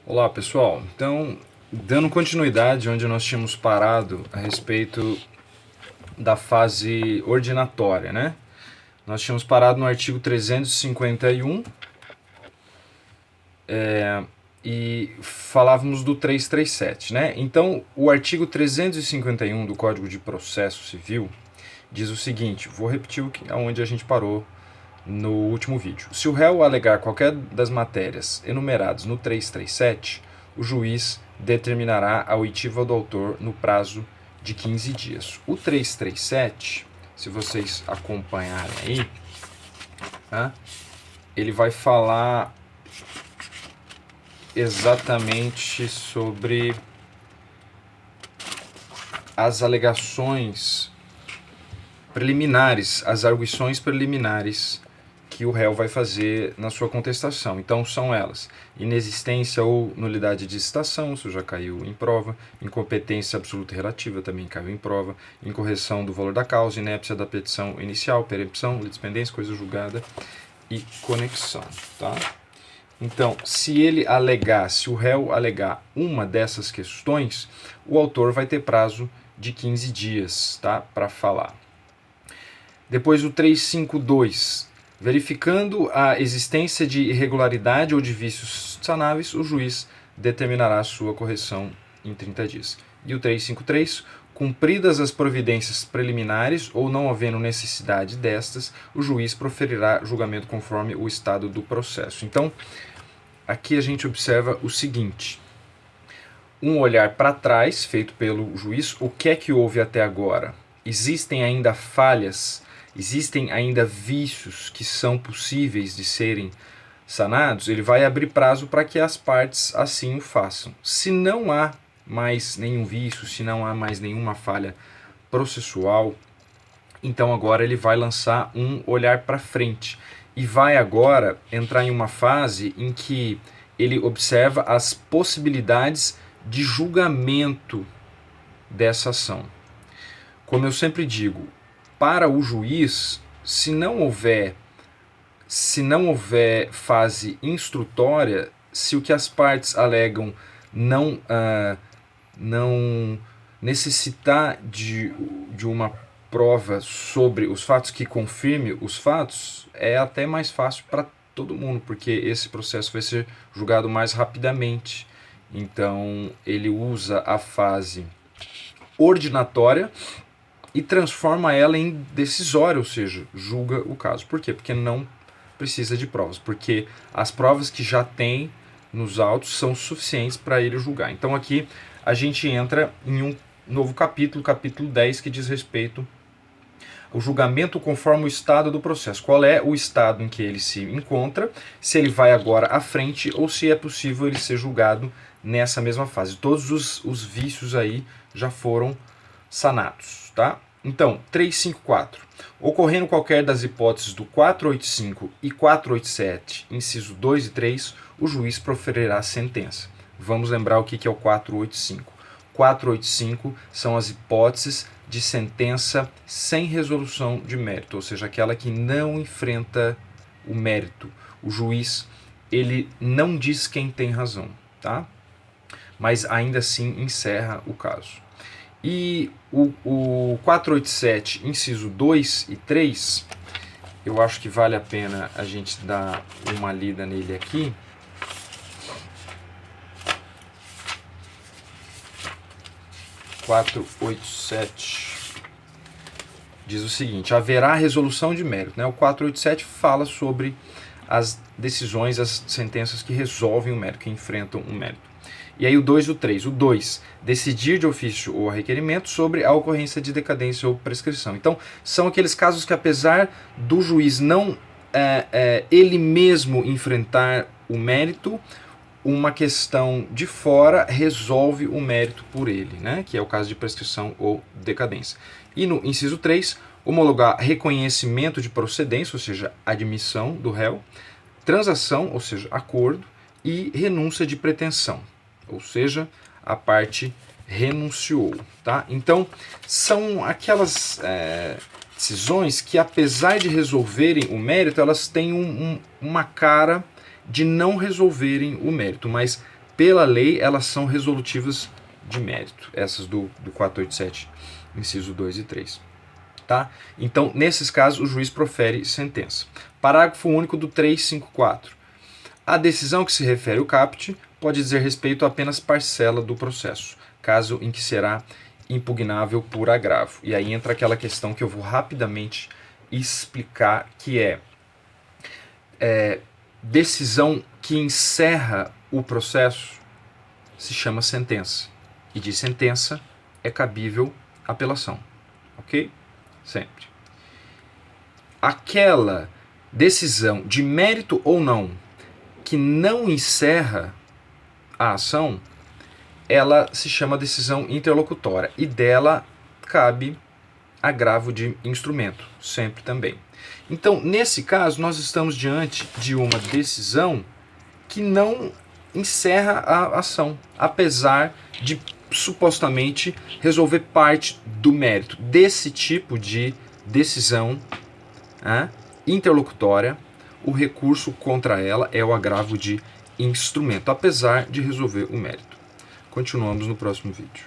Olá pessoal, então dando continuidade onde nós tínhamos parado a respeito da fase ordinatória, né? Nós tínhamos parado no artigo 351 e falávamos do 337, né? Então o artigo 351 do Código de Processo Civil diz o seguinte, vou repetir onde a gente parou no último vídeo. Se o réu alegar qualquer das matérias enumeradas no 337, o juiz determinará a oitiva do autor no prazo de 15 dias. O 337, se vocês acompanharem aí, tá? Ele vai falar exatamente sobre as alegações preliminares, as arguições preliminares que o réu vai fazer na sua contestação. Então são elas: inexistência ou nulidade de citação, isso já caiu em prova; incompetência absoluta e relativa, também caiu em prova; incorreção do valor da causa; inépcia da petição inicial; perempção, litispendência, coisa julgada e conexão, tá? Então, se o réu alegar uma dessas questões, o autor vai ter prazo de 15 dias, tá, para falar. Depois o 352, verificando a existência de irregularidade ou de vícios sanáveis, o juiz determinará a sua correção em 30 dias. E o 353, cumpridas as providências preliminares ou não havendo necessidade destas, o juiz proferirá julgamento conforme o estado do processo. Então, aqui a gente observa o seguinte: um olhar para trás feito pelo juiz, o que é que houve até agora? Existem ainda falhas? Existem ainda vícios que são possíveis de serem sanados? Ele vai abrir prazo para que as partes assim o façam. Se não há mais nenhum vício, se não há mais nenhuma falha processual, então agora ele vai lançar um olhar para frente e vai agora entrar em uma fase em que ele observa as possibilidades de julgamento dessa ação. Como eu sempre digo, para o juiz, se não houver fase instrutória, se o que as partes alegam não necessitar de uma prova sobre os fatos que confirme os fatos, é até mais fácil para todo mundo, porque esse processo vai ser julgado mais rapidamente. Então ele usa a fase ordinatória e transforma ela em decisória, ou seja, julga o caso. Por quê? Porque não precisa de provas, porque as provas que já tem nos autos são suficientes para ele julgar. Então aqui a gente entra em um novo capítulo, capítulo 10, que diz respeito ao julgamento conforme o estado do processo. Qual é o estado em que ele se encontra, se ele vai agora à frente ou se é possível ele ser julgado nessa mesma fase. Todos os vícios aí já foram sanados, tá? Então, 354. Ocorrendo qualquer das hipóteses do 485 e 487, inciso 2 e 3, o juiz proferirá a sentença. Vamos lembrar o que é o 485. 485 são as hipóteses de sentença sem resolução de mérito, ou seja, aquela que não enfrenta o mérito. O juiz, ele não diz quem tem razão, tá? Mas ainda assim encerra o caso. E o 487, inciso 2 e 3, eu acho que vale a pena a gente dar uma lida nele aqui. O 487 diz o seguinte: haverá resolução de mérito, né? O 487 fala sobre as decisões, as sentenças que resolvem o mérito, que enfrentam o mérito. E aí o 2 e o 3. O 2, decidir de ofício ou a requerimento sobre a ocorrência de decadência ou prescrição. Então, são aqueles casos que, apesar do juiz não ele mesmo enfrentar o mérito, uma questão de fora resolve o mérito por ele, né? Que é o caso de prescrição ou decadência. E no inciso 3, homologar reconhecimento de procedência, ou seja, admissão do réu, transação, ou seja, acordo, e renúncia de pretensão, ou seja, a parte renunciou, tá? Então, são aquelas decisões que, apesar de resolverem o mérito, elas têm uma cara de não resolverem o mérito, mas pela lei, elas são resolutivas de mérito, essas do 487, inciso 2 e 3. Tá? Então, nesses casos, o juiz profere sentença. Parágrafo único do 354. A decisão que se refere ao caput pode dizer respeito a apenas parcela do processo, caso em que será impugnável por agravo. E aí entra aquela questão que eu vou rapidamente explicar, que decisão que encerra o processo se chama sentença. E de sentença é cabível apelação. Ok? Sempre. Aquela decisão de mérito ou não que não encerra a ação, ela se chama decisão interlocutória e dela cabe agravo de instrumento, sempre também. Então, nesse caso, nós estamos diante de uma decisão que não encerra a ação, apesar de supostamente resolver parte do mérito. Desse tipo de decisão interlocutória, o recurso contra ela é o agravo de instrumento, apesar de resolver o mérito. Continuamos no próximo vídeo.